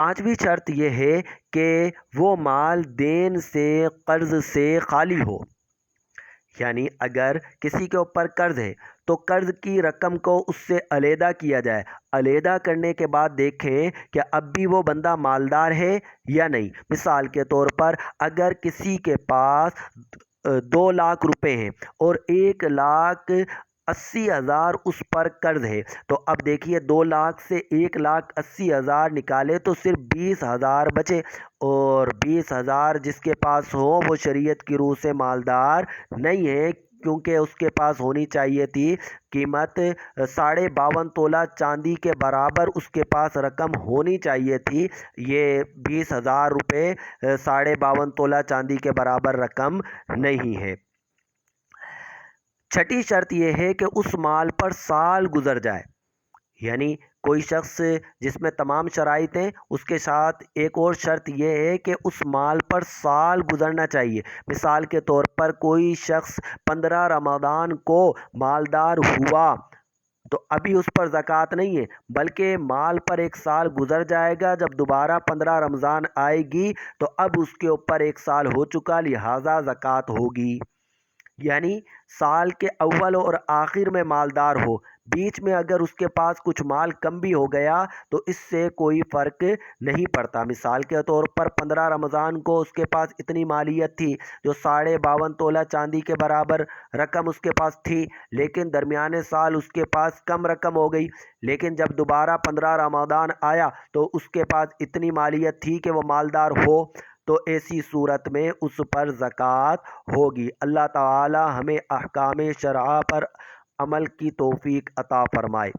پانچویں شرط یہ ہے کہ وہ مال دین سے قرض سے خالی ہو، یعنی اگر کسی کے اوپر قرض ہے تو قرض کی رقم کو اس سے علیحدہ کیا جائے، علیحدہ کرنے کے بعد دیکھیں کہ اب بھی وہ بندہ مالدار ہے یا نہیں۔ مثال کے طور پر اگر کسی کے پاس 2 لاکھ روپے ہیں اور 1,80,000 اس پر قرض ہے، تو اب دیکھیے 2 لاکھ سے 1,80,000 نکالے تو صرف 20,000 بچے، اور 20,000 جس کے پاس ہو وہ شریعت کی روح سے مالدار نہیں ہے، کیونکہ اس کے پاس ہونی چاہیے تھی قیمت 52.5 تولہ چاندی کے برابر، اس کے پاس رقم ہونی چاہیے تھی۔ یہ 20,000 روپے 52.5 تولہ چاندی کے برابر رقم نہیں ہے۔ چھٹی شرط یہ ہے کہ اس مال پر سال گزر جائے، یعنی کوئی شخص جس میں تمام شرائط ہیں، اس کے ساتھ ایک اور شرط یہ ہے کہ اس مال پر سال گزرنا چاہیے۔ مثال کے طور پر کوئی شخص 15 رمضان کو مالدار ہوا تو ابھی اس پر زکوٰۃ نہیں ہے، بلکہ مال پر 1 سال گزر جائے گا، جب دوبارہ 15 رمضان آئے گی تو اب اس کے اوپر 1 سال ہو چکا، لہٰذا زکوٰۃ ہوگی۔ یعنی سال کے اول اور آخر میں مالدار ہو، بیچ میں اگر اس کے پاس کچھ مال کم بھی ہو گیا تو اس سے کوئی فرق نہیں پڑتا۔ مثال کے طور پر 15 رمضان کو اس کے پاس اتنی مالیت تھی جو 52.5 تولہ چاندی کے برابر رقم اس کے پاس تھی، لیکن درمیانے سال اس کے پاس کم رقم ہو گئی، لیکن جب دوبارہ 15 رمضان آیا تو اس کے پاس اتنی مالیت تھی کہ وہ مالدار ہو، تو ایسی صورت میں اس پر زکوٰۃ ہوگی۔ اللہ تعالی ہمیں احکام شرع پر عمل کی توفیق عطا فرمائے۔